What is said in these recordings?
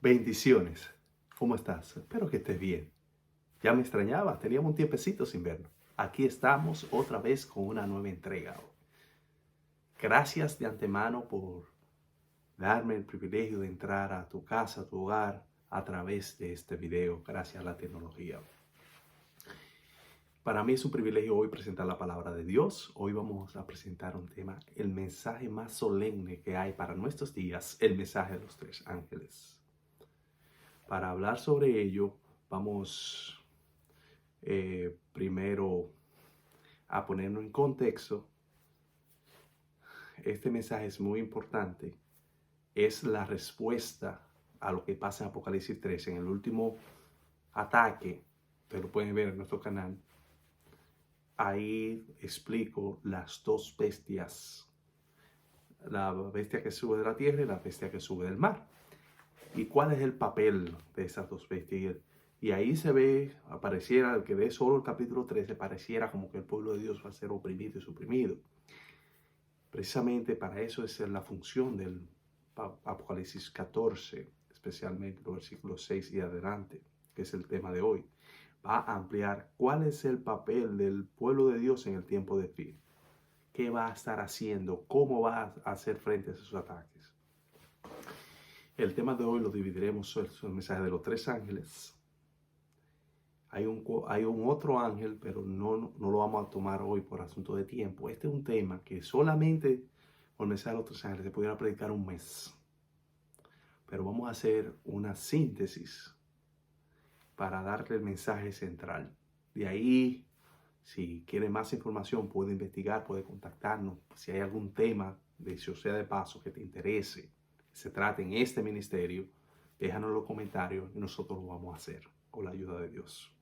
Bendiciones. ¿Cómo estás? Espero que estés bien. Ya me extrañaba, teníamos un tiempecito sin vernos. Aquí estamos otra vez con una nueva entrega. Gracias de antemano por darme el privilegio de entrar a tu casa, a tu hogar, a través de este video, gracias a la tecnología. Para mí es un privilegio hoy presentar la palabra de Dios. Hoy vamos a presentar un tema, el mensaje más solemne que hay para nuestros días, el mensaje de los tres ángeles. Para hablar sobre ello, vamos primero a ponernos en contexto. Este mensaje es muy importante. Es la respuesta a lo que pasa en Apocalipsis 13. En el último ataque, ustedes lo pueden ver en nuestro canal. Ahí explico las dos bestias. La bestia que sube de la tierra y la bestia que sube del mar. ¿Y cuál es el papel de esas dos bestias? Y ahí se ve, apareciera, el que ve solo el capítulo 13, pareciera como que el pueblo de Dios va a ser oprimido y suprimido. Precisamente para eso es la función del Apocalipsis 14, especialmente los versículos 6 y adelante, que es el tema de hoy. Va a ampliar cuál es el papel del pueblo de Dios en el tiempo de fin. ¿Qué va a estar haciendo? ¿Cómo va a hacer frente a esos ataques? El tema de hoy lo dividiremos en el mensaje de los tres ángeles. Hay un otro ángel, pero no lo vamos a tomar hoy por asunto de tiempo. Este es un tema que solamente por el mensaje de los tres ángeles se pudiera predicar un mes. Pero vamos a hacer una síntesis para darle el mensaje central. De ahí, si quiere más información, puede investigar, puede contactarnos. Si hay algún tema de sociedad de paso que te interese, que se trate en este ministerio, déjanos en los comentarios y nosotros lo vamos a hacer con la ayuda de Dios.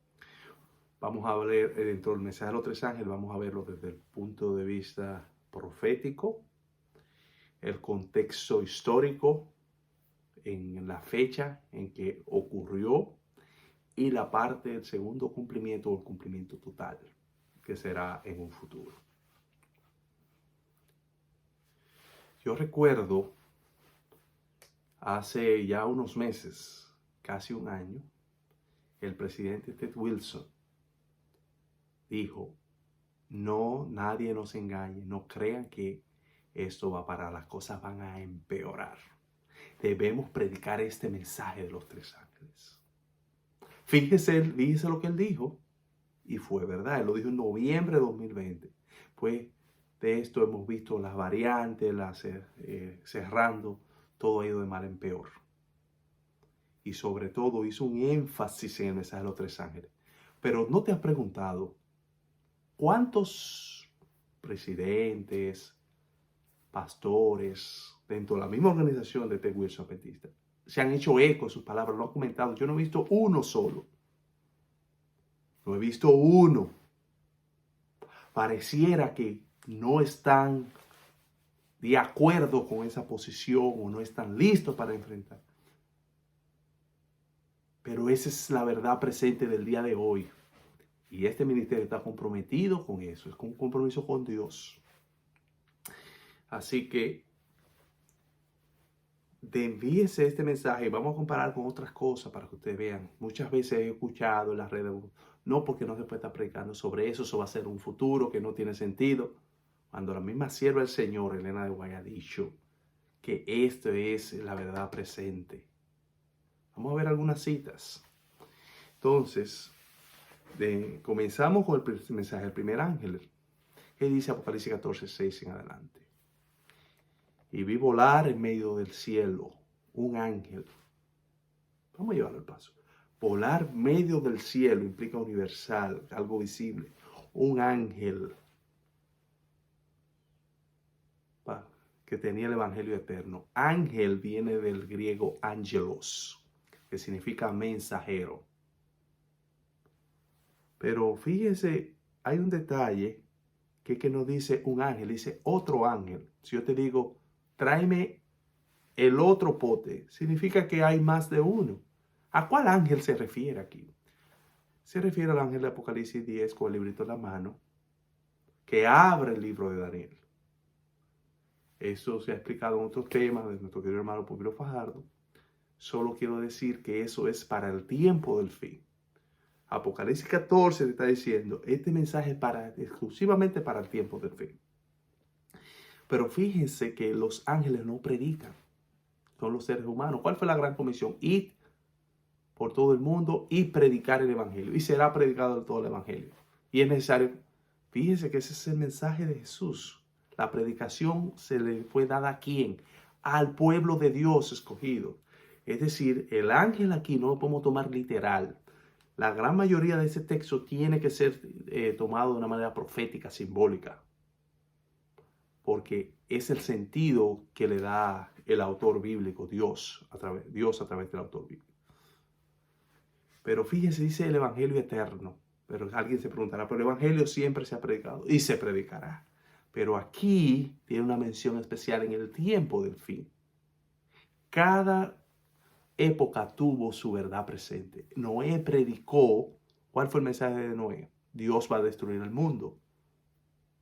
Vamos a ver dentro del mensaje de los tres ángeles, vamos a verlo desde el punto de vista profético, el contexto histórico en la fecha en que ocurrió y la parte del segundo cumplimiento o el cumplimiento total, que será en un futuro. Yo recuerdo hace ya unos meses, casi un año, el presidente Ted Wilson dijo: no, nadie nos engañe, no crean que esto va a parar, las cosas van a empeorar. Debemos predicar este mensaje de los tres ángeles. Fíjese lo que él dijo, y fue verdad, él lo dijo en noviembre de 2020. Pues de esto hemos visto las variantes, cerrando, todo ha ido de mal en peor. Y sobre todo hizo un énfasis en el mensaje de los tres ángeles. Pero ¿no te has preguntado cuántos presidentes, pastores, dentro de la misma organización de Ted Wilson Adventista, se han hecho eco de sus palabras, lo han comentado? Yo no he visto uno solo. No he visto uno. Pareciera que no están de acuerdo con esa posición o no están listos para enfrentar. Pero esa es la verdad presente del día de hoy. Y este ministerio está comprometido con eso, es un compromiso con Dios. Así que envíese este mensaje. Vamos a comparar con otras cosas para que ustedes vean. Muchas veces he escuchado en las redes, no, porque no se puede estar predicando sobre eso, eso va a ser un futuro que no tiene sentido. Cuando la misma sierva del Señor, Elena de White, ha dicho que esto es la verdad presente. Vamos a ver algunas citas. Entonces, comenzamos con el mensaje del primer ángel, que dice Apocalipsis 14, 6 en adelante. Y vi volar en medio del cielo un ángel. Vamos a llevarlo al paso. Volar en medio del cielo implica universal, algo visible. Un ángel que tenía el evangelio eterno. Ángel viene del griego angelos, que significa mensajero. Pero fíjense, hay un detalle que no dice un ángel, dice otro ángel. Si yo te digo, tráeme el otro pote, significa que hay más de uno. ¿A cuál ángel se refiere aquí? Se refiere al ángel de Apocalipsis 10 con el librito en la mano, que abre el libro de Daniel. Esto se ha explicado en otros temas de nuestro querido hermano Pupilo Fajardo, Solo quiero decir que eso es para el tiempo del fin. Apocalipsis 14 te está diciendo, este mensaje es exclusivamente para el tiempo del fin. Pero fíjense que los ángeles no predican, son los seres humanos. ¿Cuál fue la gran comisión? Ir por todo el mundo y predicar el evangelio. Y será predicado todo el evangelio. Y es necesario, fíjense que ese es el mensaje de Jesús. La predicación se le fue dada ¿a quién? Al pueblo de Dios escogido. Es decir, el ángel aquí no lo podemos tomar literal. La gran mayoría de ese texto tiene que ser tomado de una manera profética, simbólica. Porque es el sentido que le da el autor bíblico, Dios a través del autor bíblico. Pero fíjense, dice el evangelio eterno. Pero alguien se preguntará, pero el evangelio siempre se ha predicado y se predicará. Pero aquí tiene una mención especial en el tiempo del fin. Cada época tuvo su verdad presente. Noé predicó. ¿Cuál fue el mensaje de Noé? Dios va a destruir el mundo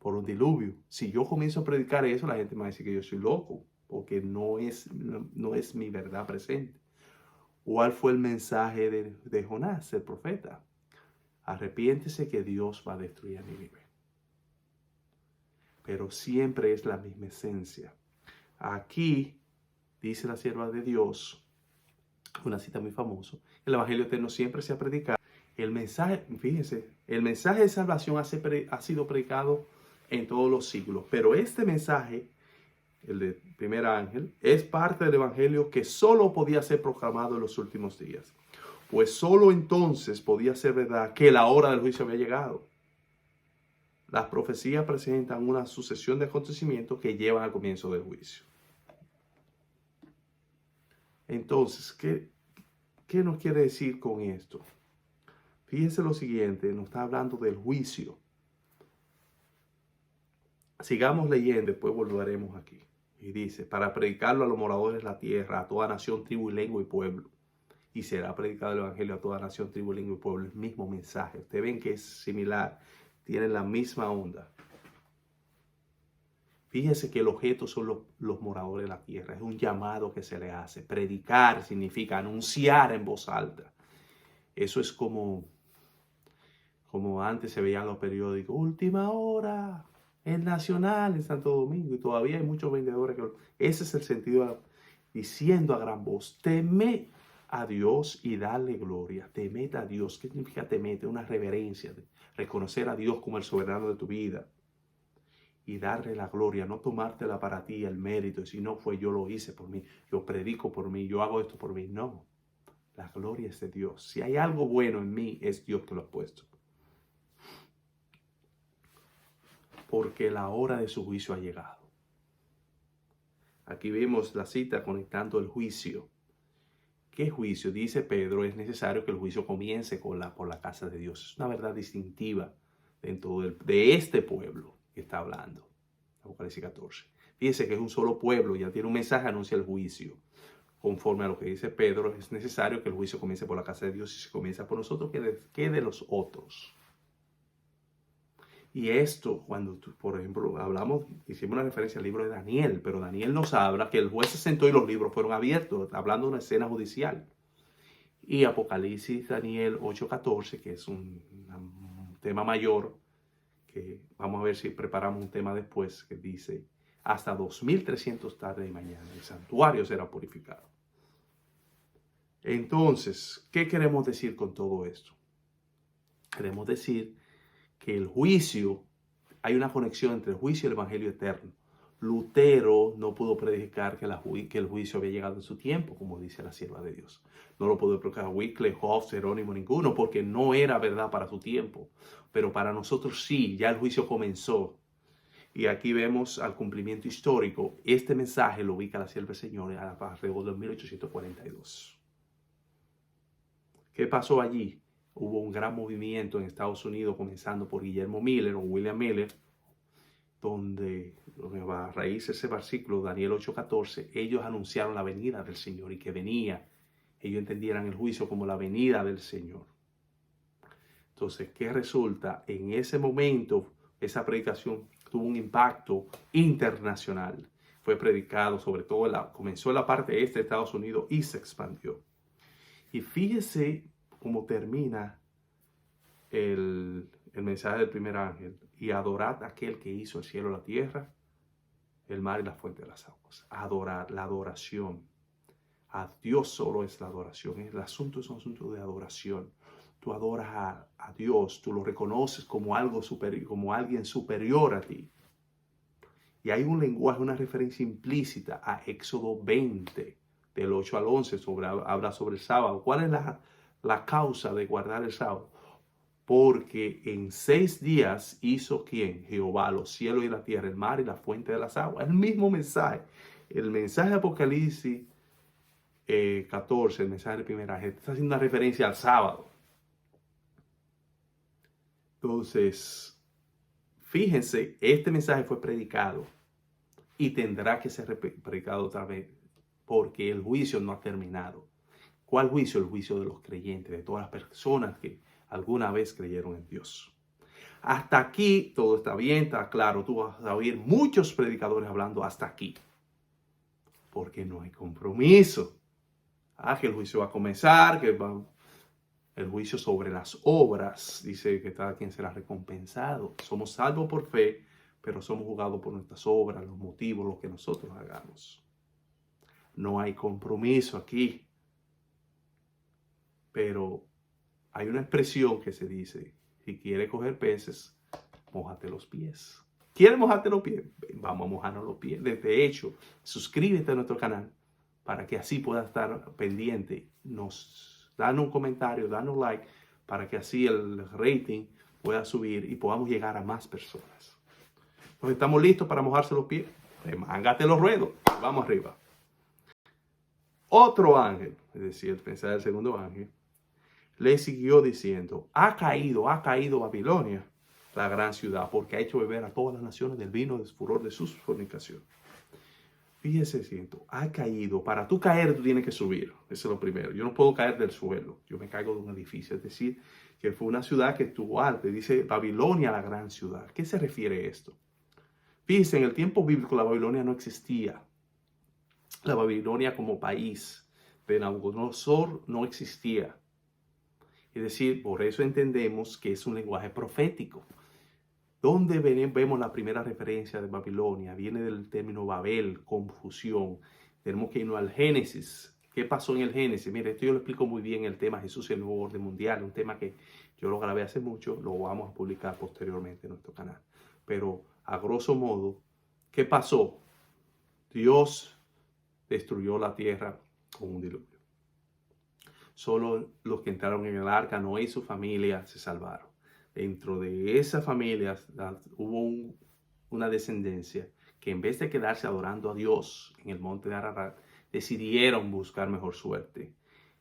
por un diluvio. Si yo comienzo a predicar eso, la gente me va a decir que yo soy loco, porque no es mi verdad presente. ¿Cuál fue el mensaje de Jonás, el profeta? Arrepiéntese que Dios va a destruir a Nínive. Pero siempre es la misma esencia. Aquí dice la sierva de Dios, una cita muy famosa, el evangelio eterno siempre se ha predicado. El mensaje, fíjense, el mensaje de salvación ha sido predicado en todos los siglos. Pero este mensaje, el del primer ángel, es parte del evangelio que solo podía ser proclamado en los últimos días. Pues solo entonces podía ser verdad que la hora del juicio había llegado. Las profecías presentan una sucesión de acontecimientos que llevan al comienzo del juicio. Entonces, ¿qué nos quiere decir con esto? Fíjense lo siguiente, nos está hablando del juicio. Sigamos leyendo, después volveremos aquí. Y dice, para predicarlo a los moradores de la tierra, a toda nación, tribu, lengua y pueblo. Y será predicado el evangelio a toda nación, tribu, lengua y pueblo. El mismo mensaje. Ustedes ven que es similar. Tienen la misma onda. Fíjense que el objeto son los moradores de la tierra. Es un llamado que se le hace. Predicar significa anunciar en voz alta. Eso es como antes se veían los periódicos. Última hora. El Nacional en Santo Domingo. Y todavía hay muchos vendedores que... Ese es el sentido. Diciendo a gran voz. Temed a Dios y darle gloria. Temed a Dios. ¿Qué significa temer? Una reverencia. Reconocer a Dios como el soberano de tu vida. Y darle la gloria, no tomártela para ti el mérito, y si no fue yo lo hice por mí, yo predico por mí, yo hago esto por mí. No, la gloria es de Dios. Si hay algo bueno en mí, es Dios que lo ha puesto. Porque la hora de su juicio ha llegado. Aquí vemos la cita conectando el juicio. ¿Qué juicio? Dice Pedro, es necesario que el juicio comience por la casa de Dios. Es una verdad distintiva dentro de este pueblo que está hablando. Apocalipsis 14. Fíjense que es un solo pueblo, ya tiene un mensaje, anuncia el juicio. Conforme a lo que dice Pedro, es necesario que el juicio comience por la casa de Dios. Y si comienza por nosotros, ¿qué de los otros? Y esto, cuando, por ejemplo, hicimos una referencia al libro de Daniel, pero Daniel nos habla que el juez se sentó y los libros fueron abiertos, hablando de una escena judicial. Y Apocalipsis, Daniel 8:14, que es un tema mayor, que vamos a ver si preparamos un tema después, que dice, hasta 2300 tarde y mañana, el santuario será purificado. Entonces, ¿qué queremos decir con todo esto? Queremos decir que el juicio, hay una conexión entre el juicio y el evangelio eterno. Lutero no pudo predicar que el juicio había llegado en su tiempo, como dice la sierva de Dios. No lo pudo predicar Wycliffe, Hobbes, Jerónimo, ninguno, porque no era verdad para su tiempo. Pero para nosotros sí, ya el juicio comenzó. Y aquí vemos al cumplimiento histórico. Este mensaje lo ubica la sierva del Señor alrededor de 1842. ¿Qué pasó allí? Hubo un gran movimiento en Estados Unidos, comenzando por Guillermo Miller o William Miller, donde a raíz de ese versículo, Daniel 8:14, ellos anunciaron la venida del Señor y que venía. Ellos entendieran el juicio como la venida del Señor. Entonces, ¿qué resulta? En ese momento, esa predicación tuvo un impacto internacional. fue predicado, sobre todo comenzó en la parte este de Estados Unidos y se expandió. Y fíjese cómo termina el mensaje del primer ángel. Y adorad a aquel que hizo el cielo, la tierra, el mar y la fuente de las aguas. Adorar, la adoración. A Dios solo es la adoración. El asunto es un asunto de adoración. Tú adoras a Dios, tú lo reconoces como algo superior, como alguien superior a ti. Y hay un lenguaje, una referencia implícita a Éxodo 20, del 8 al 11, habla sobre el sábado. ¿Cuál es la causa de guardar el sábado? Porque en 6 días hizo ¿quién? Jehová, los cielos y la tierra, el mar y la fuente de las aguas. El mismo mensaje. El mensaje de Apocalipsis 14, el mensaje del primer ángel, está haciendo una referencia al sábado. Entonces, fíjense, este mensaje fue predicado y tendrá que ser predicado otra vez porque el juicio no ha terminado. ¿Cuál juicio? El juicio de los creyentes, de todas las personas que alguna vez creyeron en Dios. Hasta aquí todo está bien, está claro. Tú vas a oír muchos predicadores hablando hasta aquí. Porque no hay compromiso. Que el juicio va a comenzar, el juicio sobre las obras, dice que cada quien será recompensado. Somos salvos por fe, pero somos juzgados por nuestras obras, los motivos, lo que nosotros hagamos. No hay compromiso aquí. Pero hay una expresión que se dice, si quieres coger peces, mójate los pies. ¿Quieres mojarte los pies? Vamos a mojarnos los pies. De hecho, suscríbete a nuestro canal para que así puedas estar pendiente. Danos un comentario, danos like, para que así el rating pueda subir y podamos llegar a más personas. Entonces, ¿estamos listos para mojarse los pies? Remángate los ruedos. Vamos arriba. Otro ángel, es decir, el mensaje del segundo ángel, le siguió diciendo, ha caído Babilonia, la gran ciudad, porque ha hecho beber a todas las naciones del vino del furor de su fornicación. Fíjese, siento, ha caído. Para tú caer, tú tienes que subir. Eso es lo primero. Yo no puedo caer del suelo. Yo me caigo de un edificio. Es decir, que fue una ciudad que estuvo alta. Dice Babilonia, la gran ciudad. ¿Qué se refiere a esto? Fíjese, en el tiempo bíblico la Babilonia no existía. La Babilonia como país de Nabucodonosor no existía. Es decir, por eso entendemos que es un lenguaje profético. ¿Dónde vemos la primera referencia de Babilonia? Viene del término Babel, confusión. Tenemos que irnos al Génesis. ¿Qué pasó en el Génesis? Mire, esto yo lo explico muy bien, el tema Jesús y el nuevo orden mundial, un tema que yo lo grabé hace mucho, lo vamos a publicar posteriormente en nuestro canal. Pero a grosso modo, ¿qué pasó? Dios destruyó la tierra con un diluvio. Solo los que entraron en el arca, Noé y su familia, se salvaron. Dentro de esa familia hubo una descendencia que en vez de quedarse adorando a Dios en el monte de Ararat, decidieron buscar mejor suerte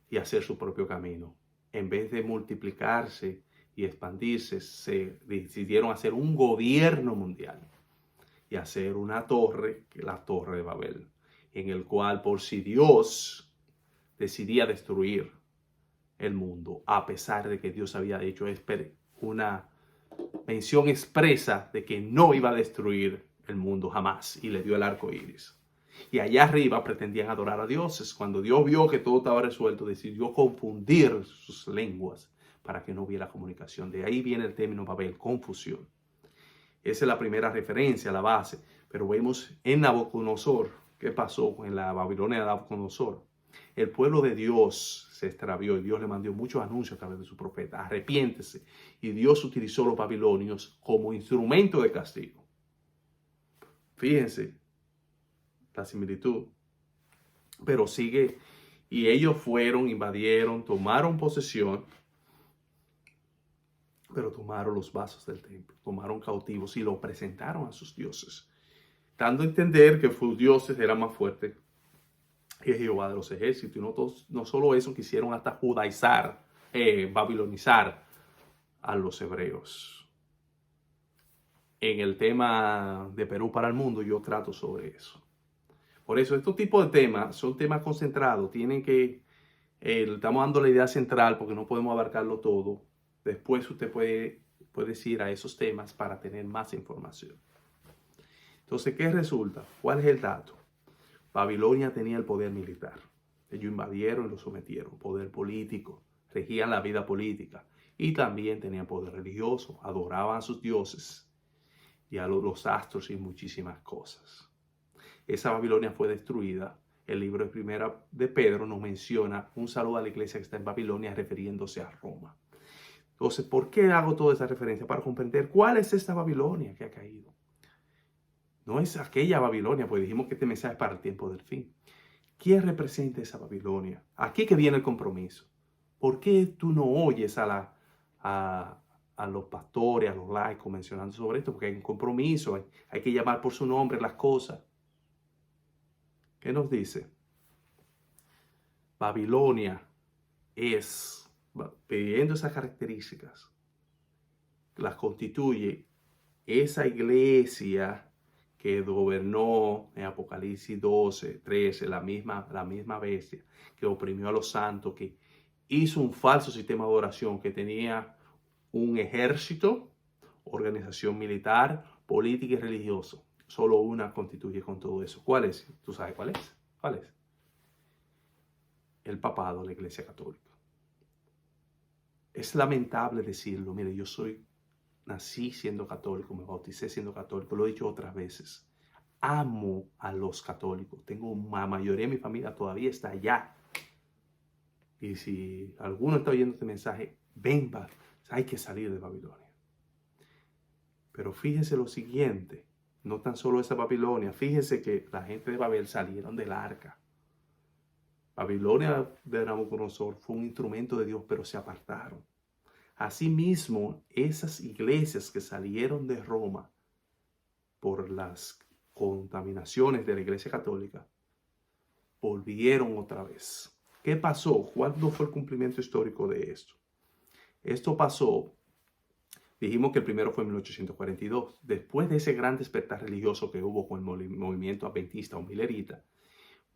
y hacer su propio camino. En vez de multiplicarse y expandirse, se decidieron hacer un gobierno mundial y hacer una torre, que es la Torre de Babel, en el cual por si Dios decidía destruir el mundo, a pesar de que Dios había hecho una mención expresa de que no iba a destruir el mundo jamás, y le dio el arco iris. Y allá arriba pretendían adorar a dioses. Cuando Dios vio que todo estaba resuelto, decidió confundir sus lenguas para que no hubiera comunicación. De ahí viene el término Babel, confusión. Esa es la primera referencia, la base. Pero vemos en Nabucodonosor, ¿qué pasó en la Babilonia de Nabucodonosor? El pueblo de Dios se extravió y Dios le mandó muchos anuncios a través de su profeta. Arrepiéntese. Y Dios utilizó los babilonios como instrumento de castigo. Fíjense la similitud. Pero sigue. Y ellos fueron, invadieron, tomaron posesión. Pero tomaron los vasos del templo. Tomaron cautivos y lo presentaron a sus dioses. Dando a entender que sus dioses eran más fuertes que Jehová de los ejércitos. Y no solo eso, quisieron hasta judaizar, babilonizar a los hebreos. En el tema de Perú para el mundo yo trato sobre eso. Por eso estos tipos de temas son temas concentrados. Estamos dando la idea central porque no podemos abarcarlo todo. Después usted puede ir a esos temas para tener más información. Entonces, ¿qué resulta? ¿Cuál es el dato? Babilonia tenía el poder militar. Ellos invadieron y lo sometieron. Poder político. Regían la vida política. Y también tenían poder religioso. Adoraban a sus dioses y a los astros y muchísimas cosas. Esa Babilonia fue destruida. El libro de Primera de Pedro nos menciona un saludo a la iglesia que está en Babilonia refiriéndose a Roma. Entonces, ¿por qué hago toda esa referencia? Para comprender cuál es esta Babilonia que ha caído. No es aquella Babilonia, pues dijimos que este mensaje es para el tiempo del fin. ¿Quién representa esa Babilonia? Aquí que viene el compromiso. ¿Por qué tú no oyes a los pastores, a los laicos mencionando sobre esto? Porque hay un compromiso, hay que llamar por su nombre las cosas. ¿Qué nos dice? Babilonia es, pidiendo esas características, las constituye esa iglesia que gobernó en Apocalipsis 12, 13, la misma bestia, que oprimió a los santos, que hizo un falso sistema de adoración, que tenía un ejército, organización militar, política y religioso. Solo una constituye con todo eso. ¿Cuál es? ¿Tú sabes cuál es? ¿Cuál es? El papado, la Iglesia Católica. Es lamentable decirlo. Mire, nací siendo católico, me bauticé siendo católico, lo he dicho otras veces. Amo a los católicos. Tengo la mayoría de mi familia todavía está allá. Y si alguno está oyendo este mensaje, ven, hay que salir de Babilonia. Pero fíjense lo siguiente, no tan solo esa Babilonia, fíjense que la gente de Babel salieron del arca. Babilonia de Nabucodonosor fue un instrumento de Dios, pero se apartaron. Asimismo, esas iglesias que salieron de Roma por las contaminaciones de la Iglesia Católica, volvieron otra vez. ¿Qué pasó? ¿Cuándo fue el cumplimiento histórico de esto? Esto pasó, dijimos que el primero fue en 1842. Después de ese gran despertar religioso que hubo con el movimiento adventista o milerita,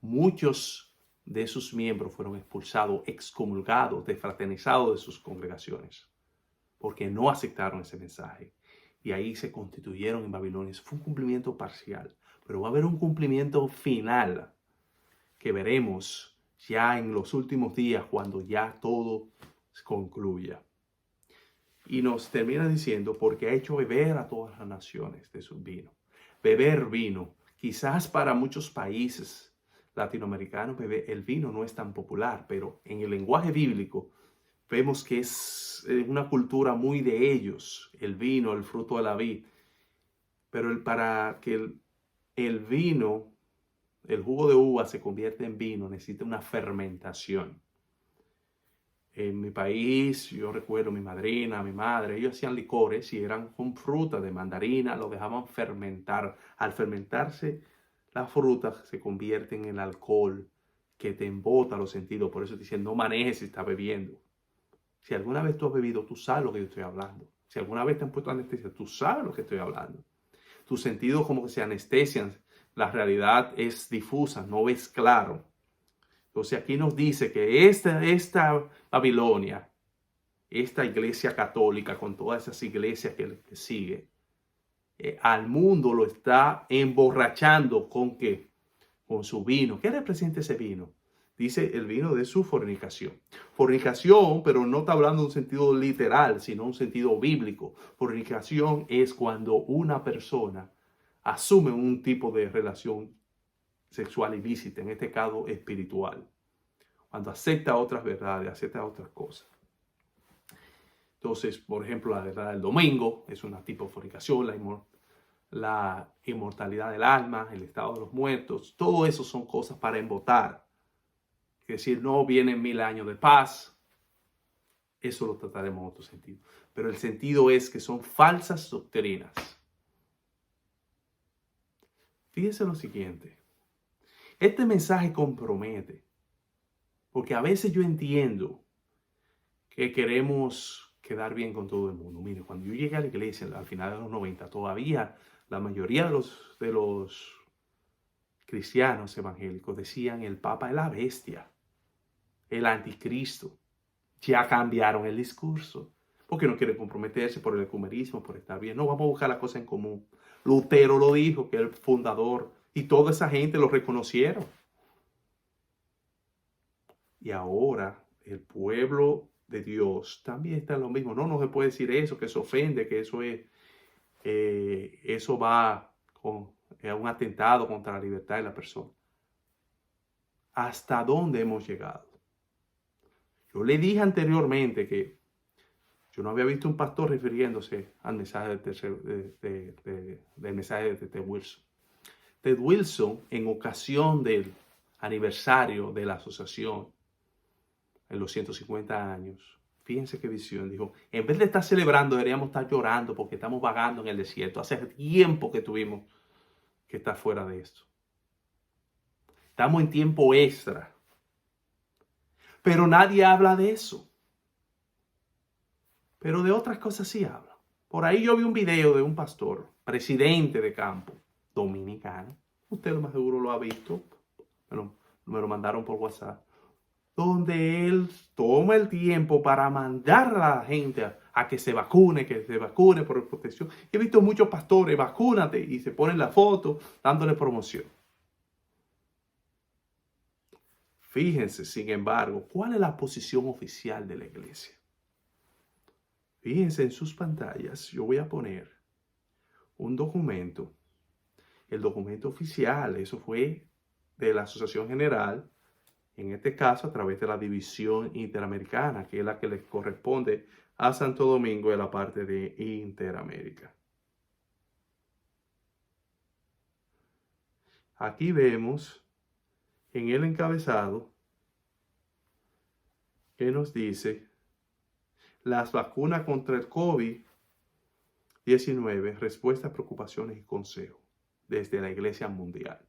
muchos de sus miembros fueron expulsados, excomulgados, desfraternizados de sus congregaciones, porque no aceptaron ese mensaje. Y ahí se constituyeron en Babilonia. Eso fue un cumplimiento parcial, pero va a haber un cumplimiento final que veremos ya en los últimos días, cuando ya todo concluya. Y nos termina diciendo, porque ha hecho beber a todas las naciones de su vino. Beber vino. Quizás para muchos países latinoamericanos el vino no es tan popular, pero en el lenguaje bíblico vemos que es una cultura muy de ellos, el vino, el fruto de la vid. Pero para que el vino, el jugo de uva se convierta en vino, necesita una fermentación. En mi país, yo recuerdo mi madrina, mi madre, ellos hacían licores y eran con fruta de mandarina, lo dejaban fermentar. Al fermentarse, la fruta se convierte en el alcohol que te embota los sentidos. Por eso te dicen, no manejes si estás bebiendo. Si alguna vez tú has bebido, tú sabes lo que yo estoy hablando. Si alguna vez te han puesto anestesia, tú sabes lo que estoy hablando. Tus sentidos como que se anestesian. La realidad es difusa, no ves claro. Entonces aquí nos dice que esta Babilonia, esta iglesia católica con todas esas iglesias que sigue, al mundo lo está emborrachando ¿con qué? Con su vino. ¿Qué representa ese vino? Dice el vino de su fornicación. Fornicación, pero no está hablando en un sentido literal, sino en un sentido bíblico. Fornicación es cuando una persona asume un tipo de relación sexual ilícita, en este caso espiritual. Cuando acepta otras verdades, acepta otras cosas. Entonces, por ejemplo, la verdad del domingo es un tipo de fornicación, la inmortalidad del alma, el estado de los muertos, todo eso son cosas para embotar. Es decir, no vienen 1000 años de paz. Eso lo trataremos en otro sentido. Pero el sentido es que son falsas doctrinas. Fíjense lo siguiente. Este mensaje compromete. Porque a veces yo entiendo que queremos quedar bien con todo el mundo. Mire, cuando yo llegué a la iglesia al final de los 90, todavía la mayoría de los cristianos evangélicos decían el Papa es la bestia, el anticristo. Ya cambiaron el discurso porque no quieren comprometerse por el ecumenismo, por estar bien. No, vamos a buscar la cosa en común. Lutero lo dijo, que es el fundador Y toda esa gente lo reconocieron. Y ahora el pueblo de Dios también está en lo mismo. No se puede decir eso, que eso ofende, que eso va a un atentado contra la libertad de la persona. ¿Hasta dónde hemos llegado? Yo le dije anteriormente que yo no había visto un pastor refiriéndose al mensaje del mensaje de Ted Wilson. Ted Wilson, en ocasión del aniversario de la asociación, en los 150 años, fíjense qué visión, dijo, en vez de estar celebrando, deberíamos estar llorando porque estamos vagando en el desierto. Hace tiempo que tuvimos que estar fuera de esto. Estamos en tiempo extra. Pero nadie habla de eso. Pero de otras cosas sí habla. Por ahí yo vi un video de un pastor, presidente de campo, dominicano. Usted lo más seguro lo ha visto. Me lo mandaron por WhatsApp. Donde él toma el tiempo para mandar a la gente a que se vacune por protección. He visto muchos pastores, vacúnate, y se ponen la foto dándole promoción. Fíjense, sin embargo, ¿cuál es la posición oficial de la iglesia? Fíjense en sus pantallas, yo voy a poner un documento. El documento oficial, eso fue de la Asociación General, en este caso a través de la División Interamericana, que es la que les corresponde a Santo Domingo de la parte de Interamérica. Aquí vemos en el encabezado que nos dice las vacunas contra el COVID-19, respuestas, preocupaciones y consejos desde la Iglesia Mundial.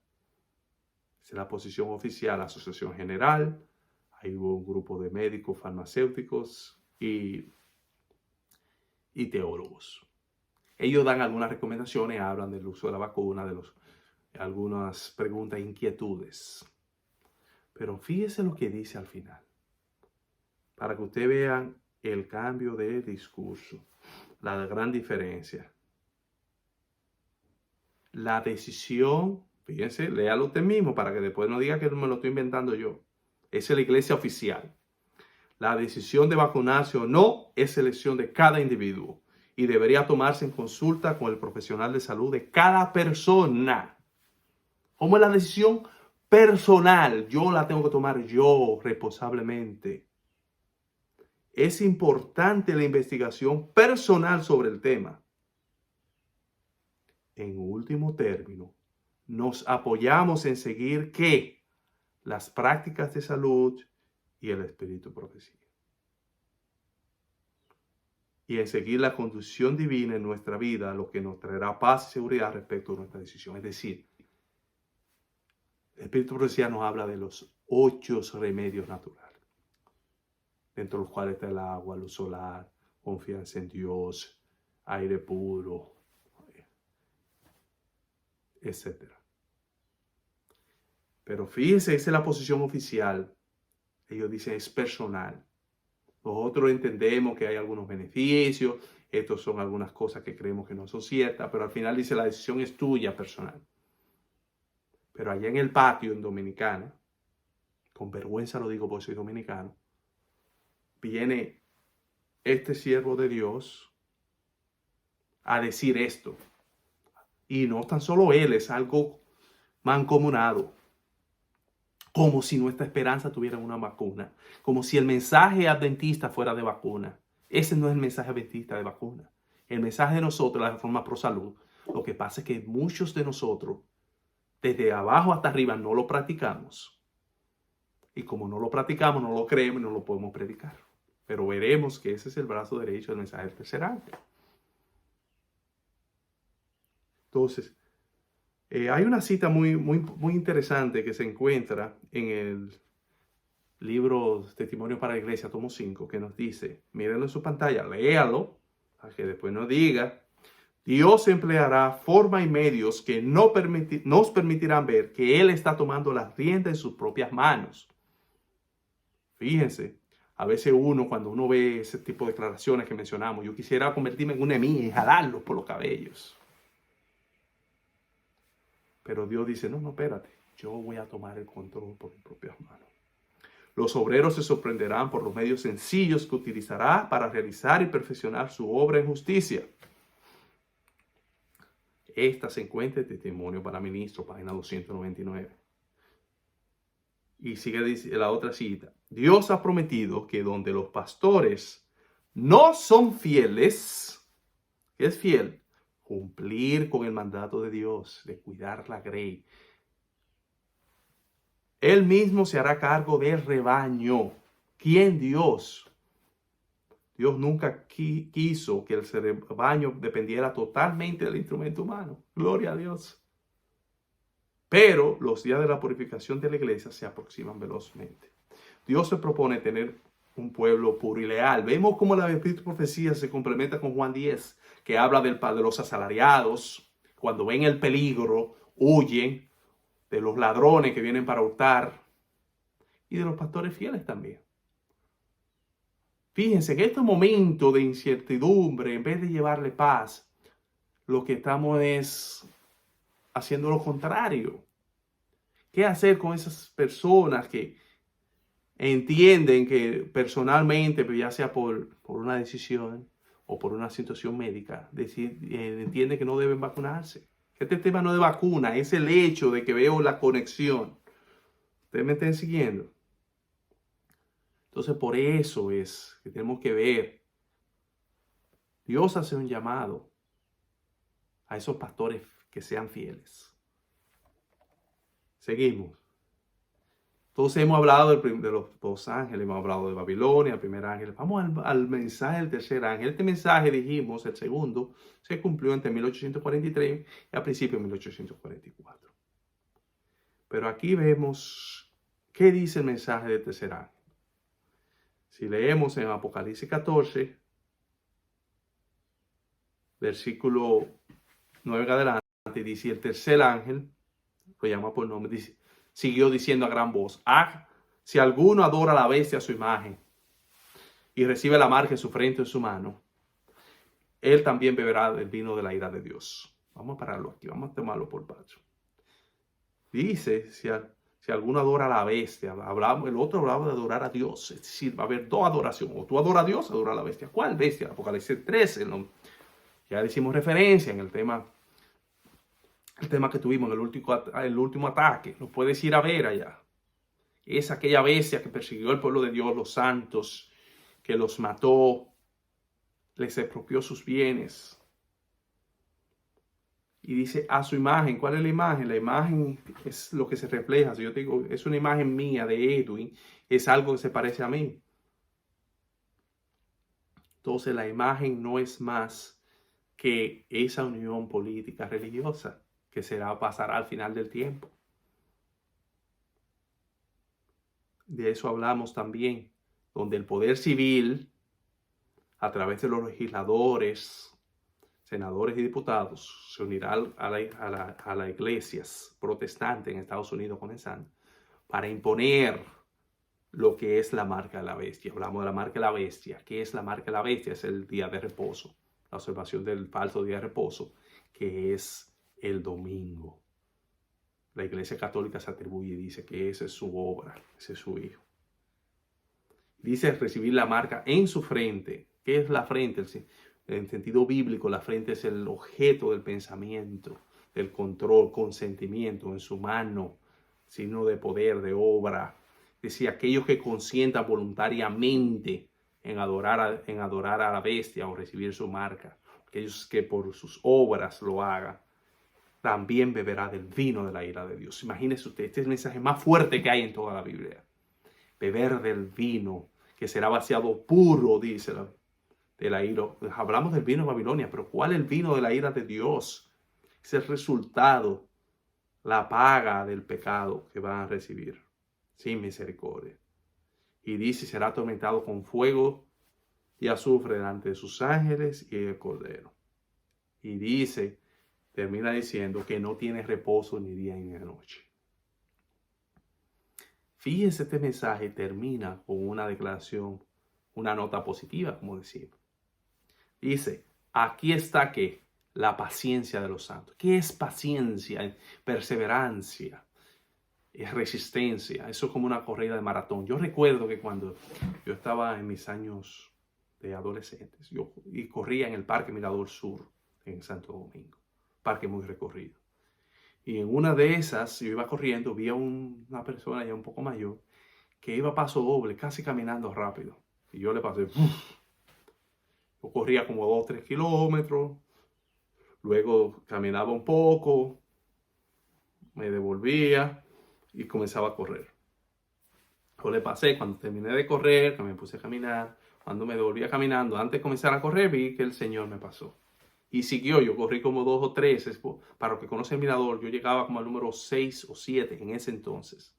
Esa es la posición oficial, la Asociación General. Hay un grupo de médicos, farmacéuticos y teólogos. Ellos dan algunas recomendaciones, hablan del uso de la vacuna, de algunas preguntas e inquietudes. Pero fíjese lo que dice al final, para que ustedes vean el cambio de discurso, la gran diferencia. La decisión, fíjense, léalo usted mismo para que después no diga que me lo estoy inventando yo. Es la iglesia oficial. La decisión de vacunarse o no es elección de cada individuo y debería tomarse en consulta con el profesional de salud de cada persona. ¿Cómo es la decisión personal? Yo la tengo que tomar yo responsablemente. Es importante la investigación personal sobre el tema. En último término, nos apoyamos en seguir ¿qué? Las prácticas de salud y el espíritu de profecía. Y en seguir la conducción divina en nuestra vida, lo que nos traerá paz y seguridad respecto a nuestra decisión. Es decir, el espíritu de profecía nos habla de los 8 remedios naturales, dentro de los cuales está el agua, luz solar, confianza en Dios, aire puro, etc. Pero fíjense, esa es la posición oficial. Ellos dicen es personal. Nosotros entendemos que hay algunos beneficios, estos son algunas cosas que creemos que no son ciertas, pero al final dice la decisión es tuya personal. Pero allá en el patio en Dominicana, con vergüenza lo digo porque soy dominicano, viene este siervo de Dios a decir esto. Y no tan solo él, es algo mancomunado. Como si nuestra esperanza tuviera una vacuna. Como si el mensaje adventista fuera de vacuna. Ese no es el mensaje adventista de vacuna. El mensaje de nosotros, la Reforma Pro Salud, lo que pasa es que muchos de nosotros, desde abajo hasta arriba, no lo practicamos. Y como no lo practicamos, no lo creemos y no lo podemos predicar. Pero veremos que ese es el brazo derecho del mensaje del tercer ángel. Entonces, hay una cita muy interesante que se encuentra en el libro Testimonio para la Iglesia, tomo 5, que nos dice, mírenlo en su pantalla, léalo, para que después nos diga, Dios empleará forma y medios que nos permitirán ver que Él está tomando las riendas en sus propias manos. Fíjense, a veces cuando uno ve ese tipo de declaraciones que mencionamos, yo quisiera convertirme en una emía y jalarlos por los cabellos. Pero Dios dice, no, espérate, yo voy a tomar el control por mis propias manos. Los obreros se sorprenderán por los medios sencillos que utilizará para realizar y perfeccionar su obra en justicia. Esta se encuentra en Testimonio para Ministros, página 299. Y sigue la otra cita. Dios ha prometido que donde los pastores no son fieles, ¿qué es fiel? Cumplir con el mandato de Dios, de cuidar la grey. Él mismo se hará cargo del rebaño. ¿Quién? Dios. Dios nunca quiso que el rebaño dependiera totalmente del instrumento humano. Gloria a Dios. Pero los días de la purificación de la iglesia se aproximan velozmente. Dios se propone tener un pueblo puro y leal. Vemos cómo la profecía se complementa con Juan 10, que habla de los asalariados. Cuando ven el peligro, huyen, de los ladrones que vienen para hurtar y de los pastores fieles también. Fíjense, en este momento de incertidumbre, en vez de llevarle paz, lo que estamos es haciendo lo contrario. ¿Qué hacer con esas personas que entienden que personalmente, ya sea por una decisión o por una situación médica, entienden que no deben vacunarse? Este tema no de vacuna, es el hecho de que veo la conexión. ¿Ustedes me están siguiendo? Entonces, por eso es que tenemos que ver. Dios hace un llamado a esos pastores que sean fieles. Seguimos. Entonces hemos hablado de los dos ángeles, hemos hablado de Babilonia, el primer ángel. Vamos al mensaje del tercer ángel. Este mensaje, dijimos, el segundo, se cumplió entre 1843 y a principios de 1844. Pero aquí vemos qué dice el mensaje del tercer ángel. Si leemos en Apocalipsis 14, versículo 9 en adelante, dice, el tercer ángel, lo llama por nombre, dice, siguió diciendo a gran voz, si alguno adora a la bestia a su imagen y recibe la marca en su frente o en su mano, él también beberá del vino de la ira de Dios. Vamos a pararlo aquí, vamos a tomarlo por paso. Dice, si alguno adora a la bestia, el otro hablaba de adorar a Dios, es decir, va a haber dos adoraciones, o tú adoras a Dios o adoras a la bestia. ¿Cuál bestia? Apocalipsis 13, ¿no? Ya le hicimos referencia en el tema que tuvimos en el último ataque. Lo puedes ir a ver allá. Es aquella bestia que persiguió al pueblo de Dios, los santos, que los mató, les expropió sus bienes. Y dice a su imagen. ¿Cuál es la imagen? La imagen es lo que se refleja. Si yo te digo, es una imagen mía de Edwin, es algo que se parece a mí. Entonces la imagen no es más que esa unión política religiosa que pasará al final del tiempo. De eso hablamos también, donde el poder civil, a través de los legisladores, senadores y diputados, se unirá a las iglesias protestantes en Estados Unidos comenzando, para imponer lo que es la marca de la bestia. Hablamos de la marca de la bestia. ¿Qué es la marca de la bestia? Es el día de reposo, la observación del falso día de reposo, que es el domingo. La Iglesia Católica se atribuye y dice que esa es su obra, ese es su hijo. Dice recibir la marca en su frente. ¿Qué es la frente? En sentido bíblico, la frente es el objeto del pensamiento, del control, consentimiento en su mano, signo de poder, de obra. Decía, aquellos que consientan voluntariamente en adorar a la bestia o recibir su marca, aquellos que por sus obras lo hagan, también beberá del vino de la ira de Dios. Imagínese usted, este es el mensaje más fuerte que hay en toda la Biblia. Beber del vino que será vaciado puro, dice de la ira. Hablamos del vino de Babilonia, pero ¿cuál es el vino de la ira de Dios? Es el resultado, la paga del pecado que van a recibir sin misericordia. Y dice, será atormentado con fuego y azufre delante de sus ángeles y el Cordero. Y dice, termina diciendo que no tiene reposo ni día ni noche. Fíjense, este mensaje termina con una declaración, una nota positiva, como decimos. Dice, aquí está que la paciencia de los santos. ¿Qué es paciencia? Perseverancia, es resistencia. Eso es como una corrida de maratón. Yo recuerdo que cuando yo estaba en mis años de adolescentes, y corría en el Parque Mirador Sur, en Santo Domingo. Parque muy recorrido. Y en una de esas, yo iba corriendo, vi a una persona ya un poco mayor que iba a paso doble, casi caminando rápido. Y yo le pasé, ¡uf! Yo corría como 2 o 3 kilómetros, luego caminaba un poco, me devolvía y comenzaba a correr. Yo le pasé, cuando terminé de correr, que me puse a caminar, cuando me devolvía caminando, antes de comenzar a correr, vi que el Señor me pasó. Y siguió, yo corrí como 2 o 3, para los que conocen el mirador, yo llegaba como al número 6 o 7 en ese entonces.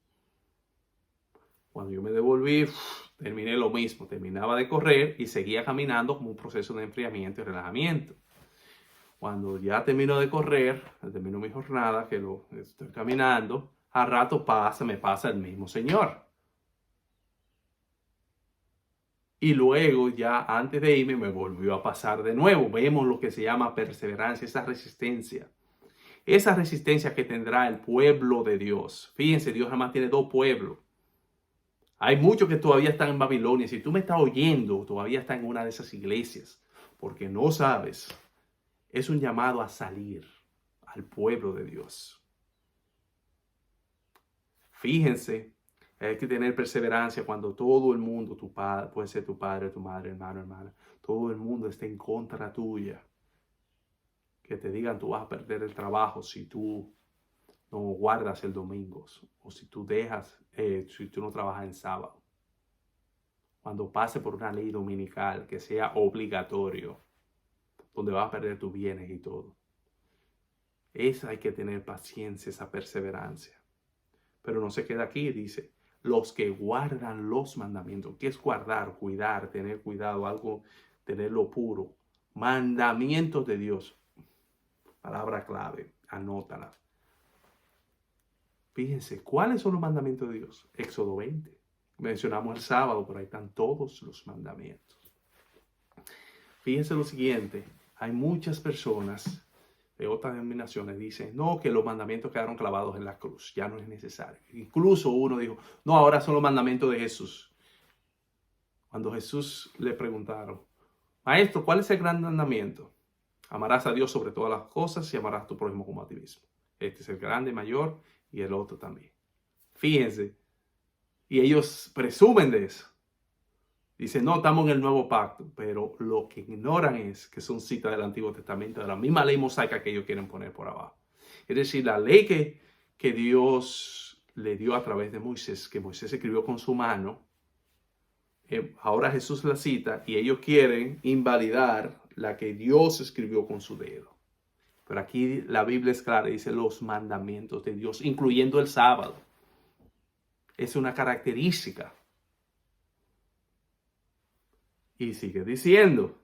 Cuando yo me devolví, terminé lo mismo, terminaba de correr y seguía caminando como un proceso de enfriamiento y relajamiento. Cuando ya termino de correr, termino mi jornada, que lo estoy caminando, al rato me pasa el mismo Señor. Y luego ya antes de irme me volvió a pasar de nuevo. Vemos lo que se llama perseverancia, esa resistencia. Esa resistencia que tendrá el pueblo de Dios. Fíjense, Dios jamás tiene 2 pueblos. Hay muchos que todavía están en Babilonia. Si tú me estás oyendo, todavía estás en una de esas iglesias. Porque no sabes. Es un llamado a salir al pueblo de Dios. Fíjense, hay que tener perseverancia cuando todo el mundo, tu padre, puede ser tu padre, tu madre, hermano, hermana, todo el mundo está en contra tuya. Que te digan tú vas a perder el trabajo si tú no guardas el domingo o si tú si tú no trabajas en sábado. Cuando pase por una ley dominical que sea obligatorio, donde vas a perder tus bienes y todo. Esa hay que tener paciencia, esa perseverancia. Pero no se queda aquí, dice, los que guardan los mandamientos. ¿Qué es guardar? Cuidar, tener cuidado, algo, tenerlo puro. Mandamientos de Dios. Palabra clave, anótala. Fíjense, ¿cuáles son los mandamientos de Dios? Éxodo 20. Mencionamos el sábado, pero ahí están todos los mandamientos. Fíjense lo siguiente, hay muchas personas de otras denominaciones dicen, no, que los mandamientos quedaron clavados en la cruz, ya no es necesario. Incluso uno dijo, no, ahora son los mandamientos de Jesús. Cuando Jesús le preguntaron, Maestro, ¿cuál es el gran mandamiento? Amarás a Dios sobre todas las cosas y amarás a tu prójimo como a ti mismo. Este es el grande, mayor, y el otro también. Fíjense, y ellos presumen de eso. Dicen, no, estamos en el nuevo pacto, pero lo que ignoran es que son citas del Antiguo Testamento, de la misma ley mosaica que ellos quieren poner por abajo. Es decir, la ley que Dios le dio a través de Moisés, que Moisés escribió con su mano, ahora Jesús la cita y ellos quieren invalidar la que Dios escribió con su dedo. Pero aquí la Biblia es clara, dice los mandamientos de Dios, incluyendo el sábado. Es una característica. Y sigue diciendo,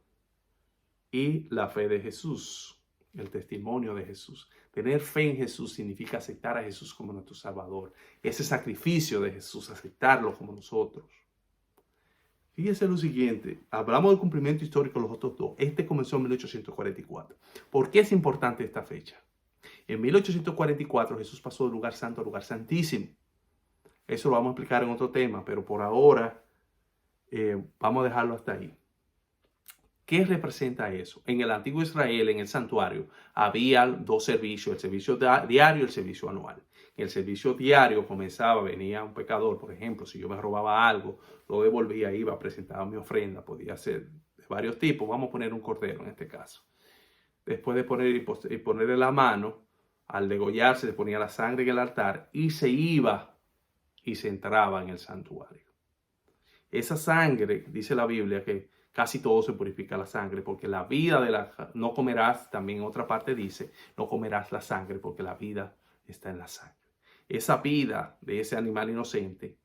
y la fe de Jesús, el testimonio de Jesús. Tener fe en Jesús significa aceptar a Jesús como nuestro Salvador. Ese sacrificio de Jesús, aceptarlo como nosotros. Fíjese lo siguiente, hablamos del cumplimiento histórico de los otros 2. Este comenzó en 1844. ¿Por qué es importante esta fecha? En 1844 Jesús pasó del lugar santo al lugar santísimo. Eso lo vamos a explicar en otro tema, pero por ahora vamos a dejarlo hasta ahí. ¿Qué representa eso? En el antiguo Israel, en el santuario, había 2 servicios, el servicio diario y el servicio anual. En el servicio diario venía un pecador, por ejemplo, si yo me robaba algo, lo devolvía, iba a presentar mi ofrenda, podía ser de varios tipos, vamos a poner un cordero en este caso. Después de ponerle la mano, al degollarse, se ponía la sangre en el altar y se iba y se entraba en el santuario. Esa sangre, dice la Biblia, que casi todo se purifica la sangre, porque la vida no comerás, también en otra parte dice, no comerás la sangre, porque la vida está en la sangre. Esa vida de ese animal inocente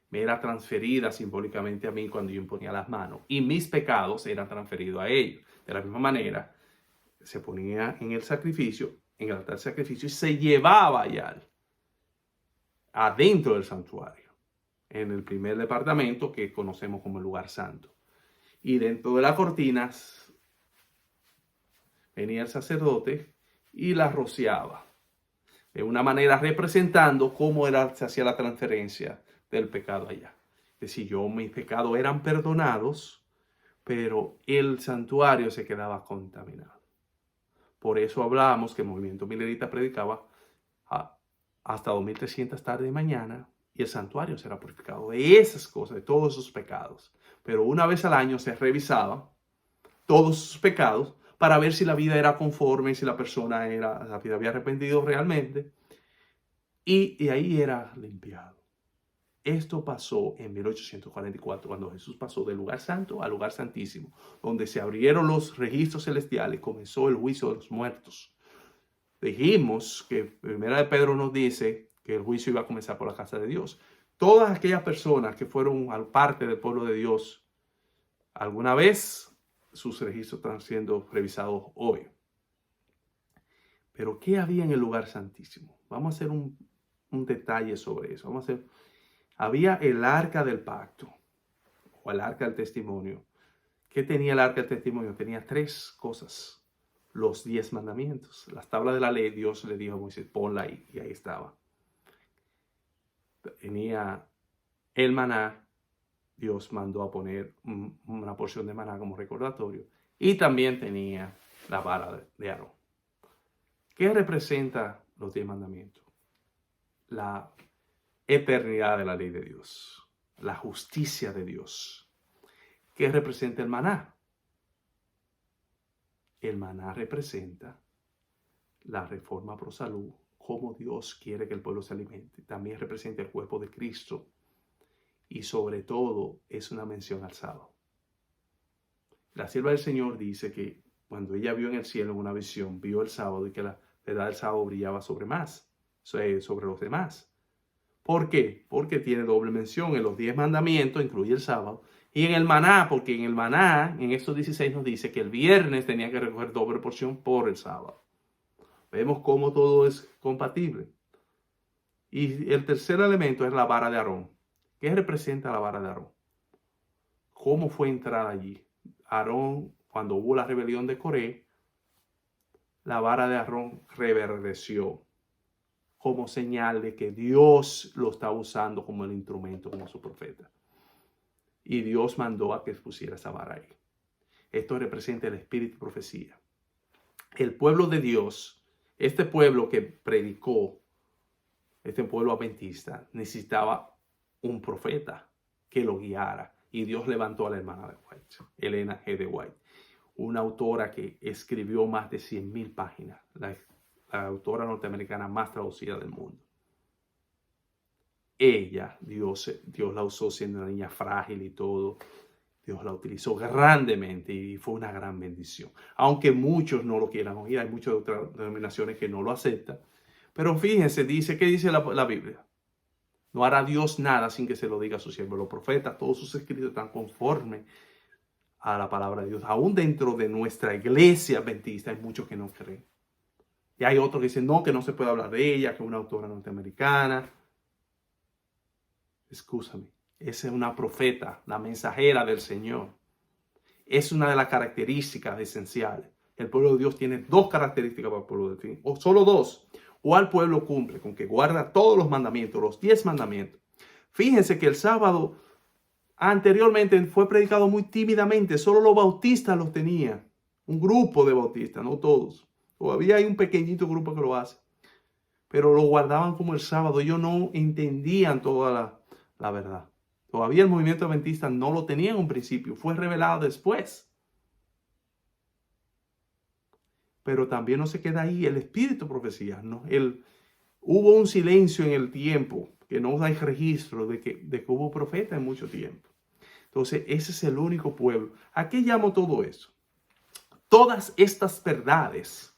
me era transferida simbólicamente a mí cuando yo imponía las manos, y mis pecados eran transferidos a ellos. De la misma manera, se ponía en el sacrificio, en el altar de sacrificio, y se llevaba allá adentro del santuario, en el primer departamento que conocemos como el lugar santo. Y dentro de las cortinas, venía el sacerdote y la rociaba. De una manera representando cómo se hacía la transferencia del pecado allá. Es decir, mis pecados eran perdonados, pero el santuario se quedaba contaminado. Por eso hablábamos que el movimiento milerita predicaba hasta 2300 tarde de mañana y el santuario será purificado de esas cosas, de todos esos pecados. Pero una vez al año se revisaba todos sus pecados para ver si la vida era conforme, si la persona había arrepentido realmente, y ahí era limpiado. Esto pasó en 1844, cuando Jesús pasó del lugar santo al lugar santísimo, donde se abrieron los registros celestiales y comenzó el juicio de los muertos. Dijimos que Primera de Pedro nos dice que el juicio iba a comenzar por la casa de Dios. Todas aquellas personas que fueron parte del pueblo de Dios, alguna vez sus registros están siendo revisados hoy. Pero ¿qué había en el lugar santísimo? Vamos a hacer un detalle sobre eso. Había el arca del pacto o el arca del testimonio. ¿Qué tenía el arca del testimonio? Tenía 3 cosas. Los 10 mandamientos. Las tablas de la ley, Dios le dijo a Moisés, ponla ahí. Y ahí estaba. Tenía el maná. Dios mandó a poner una porción de maná como recordatorio. Y también tenía la vara de Aarón. ¿Qué representa los 10 mandamientos? La eternidad de la ley de Dios. La justicia de Dios. ¿Qué representa el maná? El maná representa la reforma pro salud, cómo Dios quiere que el pueblo se alimente. También representa el cuerpo de Cristo. Y sobre todo es una mención al sábado. La sierva del Señor dice que cuando ella vio en el cielo en una visión, vio el sábado y que la verdad del sábado brillaba sobre los demás. ¿Por qué? Porque tiene doble mención. En los 10 mandamientos incluye el sábado. Y en el maná, porque en el maná, en estos 16 nos dice que el viernes tenía que recoger doble porción por el sábado. Vemos cómo todo es compatible. Y el tercer elemento es la vara de Aarón. ¿Qué representa la vara de Aarón? ¿Cómo fue entrar allí? Aarón, cuando hubo la rebelión de Coré, la vara de Aarón reverdeció como señal de que Dios lo estaba usando como el instrumento, como su profeta. Y Dios mandó a que pusiera esa vara ahí. Esto representa el espíritu de profecía. El pueblo de Dios, este pueblo que predicó, este pueblo adventista, necesitaba un profeta que lo guiara. Y Dios levantó a la hermana de White, Elena G. de White, una autora que escribió más de 100,000 páginas, la autora norteamericana más traducida del mundo. Ella, Dios la usó siendo una niña frágil y todo. Dios la utilizó grandemente y fue una gran bendición. Aunque muchos no lo quieran oír, hay muchas otras denominaciones que no lo aceptan. Pero fíjense, ¿qué dice la Biblia? No hará Dios nada sin que se lo diga a su siervo. Los profetas, todos sus escritos están conformes a la palabra de Dios. Aún dentro de nuestra iglesia adventista hay muchos que no creen. Y hay otros que dicen, no, que no se puede hablar de ella, que es una autora norteamericana. Excúsame, esa es una profeta, la mensajera del Señor. Es una de las características esenciales. El pueblo de Dios tiene 2 características para el pueblo de Dios, o solo 2. O al pueblo cumple con que guarda todos los mandamientos, los 10 mandamientos. Fíjense que el sábado anteriormente fue predicado muy tímidamente, solo los bautistas los tenían. Un grupo de bautistas, no todos. Todavía hay un pequeñito grupo que lo hace. Pero lo guardaban como el sábado. Ellos no entendían toda la verdad. Todavía el movimiento adventista no lo tenía en un principio. Fue revelado después. Pero también no se queda ahí el espíritu de profecía. ¿No? Hubo un silencio en el tiempo, que no hay registro de que hubo profeta en mucho tiempo. Entonces, ese es el único pueblo. ¿A qué llamo todo eso? Todas estas verdades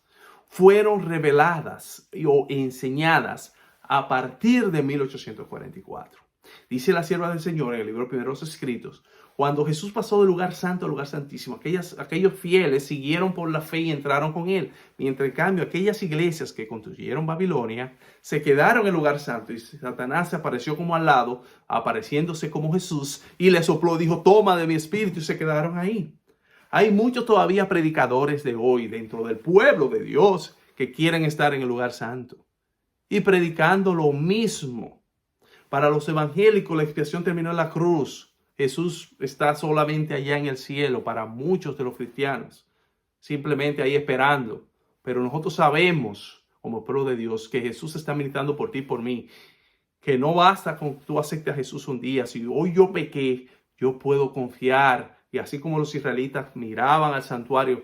fueron reveladas o enseñadas a partir de 1844. Dice la sierva del Señor en el libro de Primeros Escritos, cuando Jesús pasó del lugar santo al lugar santísimo, aquellos fieles siguieron por la fe y entraron con él. Mientras en cambio, aquellas iglesias que construyeron Babilonia se quedaron en el lugar santo y Satanás se apareció como al lado, apareciéndose como Jesús y le sopló, dijo, toma de mi espíritu, y se quedaron ahí. Hay muchos todavía predicadores de hoy dentro del pueblo de Dios que quieren estar en el lugar santo y predicando lo mismo. Para los evangélicos la expiación terminó en la cruz. Jesús está solamente allá en el cielo para muchos de los cristianos. Simplemente ahí esperando. Pero nosotros sabemos, como pueblo de Dios, que Jesús está militando por ti y por mí. Que no basta con que tú aceptes a Jesús un día. Si hoy yo pequé, yo puedo confiar. Y así como los israelitas miraban al santuario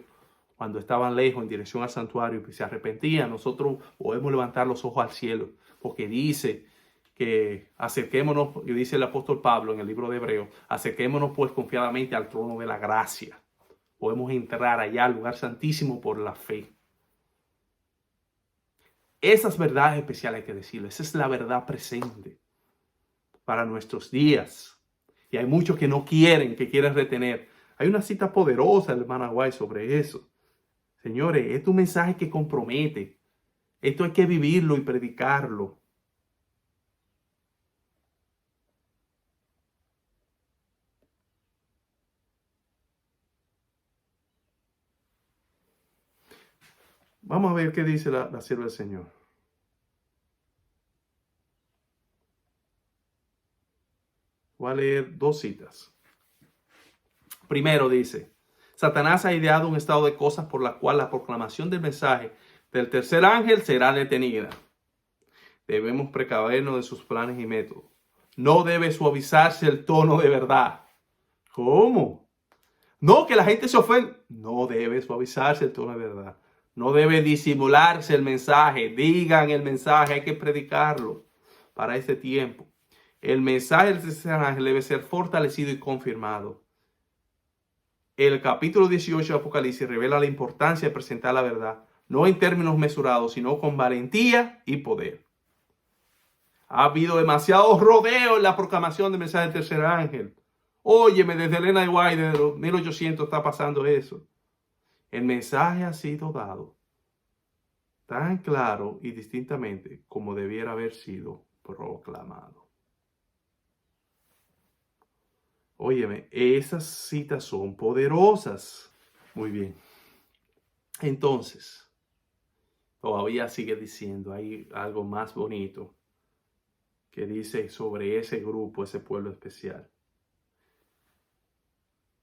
cuando estaban lejos en dirección al santuario y se arrepentían, nosotros podemos levantar los ojos al cielo. Porque dice que acerquémonos, y dice el apóstol Pablo en el libro de Hebreos, acerquémonos pues confiadamente al trono de la gracia. Podemos entrar allá al lugar santísimo por la fe. Esas verdades especiales hay que decirlo. Esa es la verdad presente para nuestros días. Y hay muchos que no quieren, que quieren retener. Hay una cita poderosa del hermano White sobre eso. Señores, es un mensaje que compromete. Esto hay que vivirlo y predicarlo. Vamos a ver qué dice la sierva del Señor. Voy a leer dos citas. Primero dice, Satanás ha ideado un estado de cosas por la cual la proclamación del mensaje del tercer ángel será detenida. Debemos precavernos de sus planes y métodos. No debe suavizarse el tono de verdad. ¿Cómo? No, que la gente se ofende. No debe suavizarse el tono de verdad. No debe disimularse el mensaje. Digan el mensaje, hay que predicarlo para este tiempo. El mensaje del tercer ángel debe ser fortalecido y confirmado. El capítulo 18 de Apocalipsis revela la importancia de presentar la verdad, no en términos mesurados, sino con valentía y poder. Ha habido demasiados rodeos en la proclamación del mensaje del tercer ángel. Óyeme, desde Elena de White, desde los 1800 está pasando eso. El mensaje ha sido dado tan claro y distintamente como debiera haber sido proclamado. Óyeme, esas citas son poderosas. Muy bien. Entonces, todavía sigue diciendo, hay algo más bonito que dice sobre ese grupo, ese pueblo especial.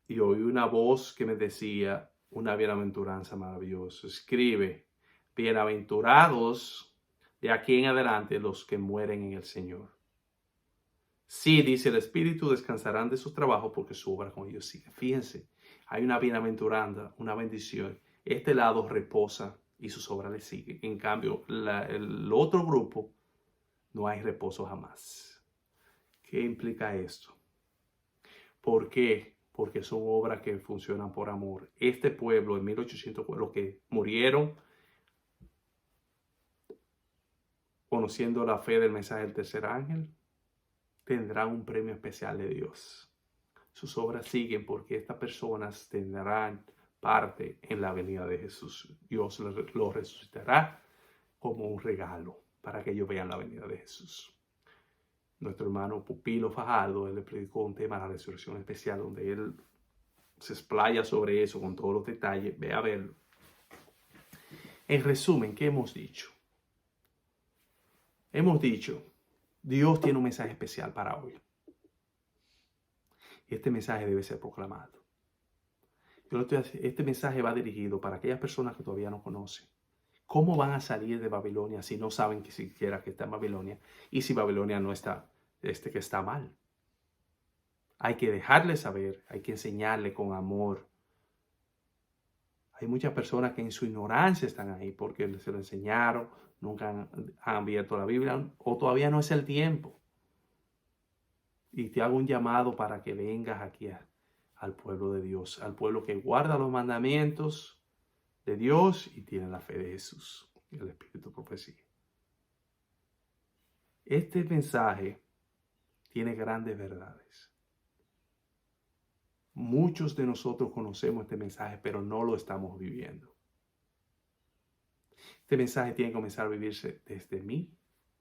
Y oí una voz que me decía, una bienaventuranza maravillosa. Escribe, bienaventurados de aquí en adelante los que mueren en el Señor. Sí, dice el Espíritu, descansarán de su trabajo porque su obra con ellos sigue. Fíjense, hay una bienaventuranza, una bendición. Este lado reposa y sus obras le siguen. En cambio, el otro grupo, no hay reposo jamás. ¿Qué implica esto? ¿Por qué? Porque son obras que funcionan por amor. Este pueblo en 1800, los que murieron conociendo la fe del mensaje del tercer ángel, tendrán un premio especial de Dios. Sus obras siguen porque estas personas tendrán parte en la venida de Jesús. Dios lo resucitará como un regalo para que ellos vean la venida de Jesús. Nuestro hermano Pupilo Fajardo, él le predicó un tema de la resurrección especial donde él se explaya sobre eso con todos los detalles. Ve a verlo. En resumen, ¿qué hemos dicho? Hemos dicho, Dios tiene un mensaje especial para hoy. Este mensaje debe ser proclamado. Este mensaje va dirigido para aquellas personas que todavía no conocen. ¿Cómo van a salir de Babilonia si no saben que siquiera que está en Babilonia? Y si Babilonia no está, que está mal. Hay que dejarles saber, hay que enseñarle con amor. Hay muchas personas que en su ignorancia están ahí porque se lo enseñaron, nunca han abierto la Biblia o todavía no es el tiempo. Y te hago un llamado para que vengas aquí al pueblo de Dios, al pueblo que guarda los mandamientos de Dios y tiene la fe de Jesús y el Espíritu profecía. Este mensaje tiene grandes verdades. Muchos de nosotros conocemos este mensaje, pero no lo estamos viviendo. Este mensaje tiene que comenzar a vivirse desde mí,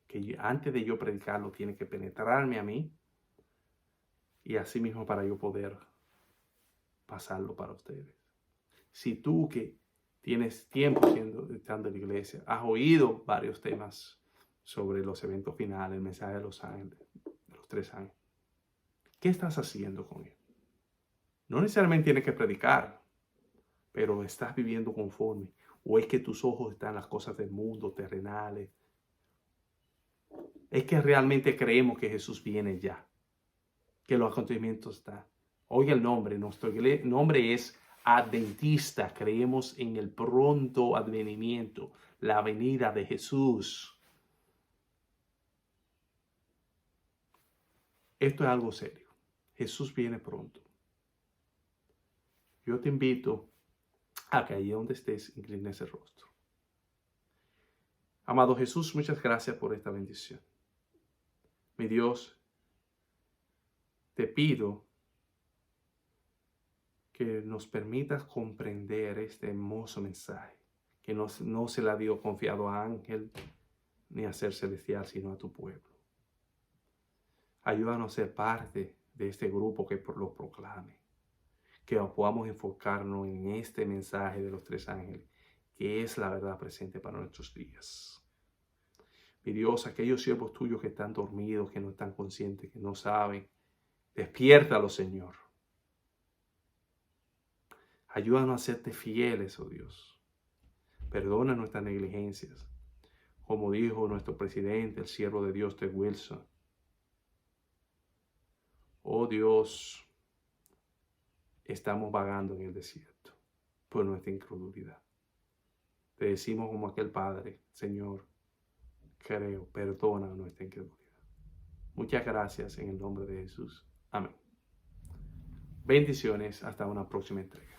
que antes de yo predicarlo tiene que penetrarme a mí y así mismo para yo poder pasarlo para ustedes. Si tú que tienes tiempo estando en la iglesia, has oído varios temas sobre los eventos finales, el mensaje de los ángeles, de los 3 ángeles, ¿qué estás haciendo con él? No necesariamente tienes que predicar, pero estás viviendo conforme. O es que tus ojos están en las cosas del mundo, terrenales. Es que realmente creemos que Jesús viene ya, que los acontecimientos están. Oiga el nombre, nuestro nombre es Adventista. Creemos en el pronto advenimiento, la venida de Jesús. Esto es algo serio. Jesús viene pronto. Yo te invito a que allí donde estés, inclines el rostro. Amado Jesús, muchas gracias por esta bendición. Mi Dios, te pido que nos permitas comprender este hermoso mensaje, que no se le ha dio confiado a ángel ni a ser celestial, sino a tu pueblo. Ayúdanos a ser parte de este grupo que lo proclame, que podamos enfocarnos en este mensaje de los 3 ángeles, que es la verdad presente para nuestros días. Mi Dios, aquellos siervos tuyos que están dormidos, que no están conscientes, que no saben, despiértalos, Señor. Ayúdanos a serte fieles, oh Dios. Perdona nuestras negligencias. Como dijo nuestro presidente, el siervo de Dios, Ted Wilson. Oh Dios, estamos vagando en el desierto por nuestra incredulidad. Te decimos como aquel padre, Señor, creo, perdona nuestra incredulidad. Muchas gracias en el nombre de Jesús. Amén. Bendiciones, hasta una próxima entrega.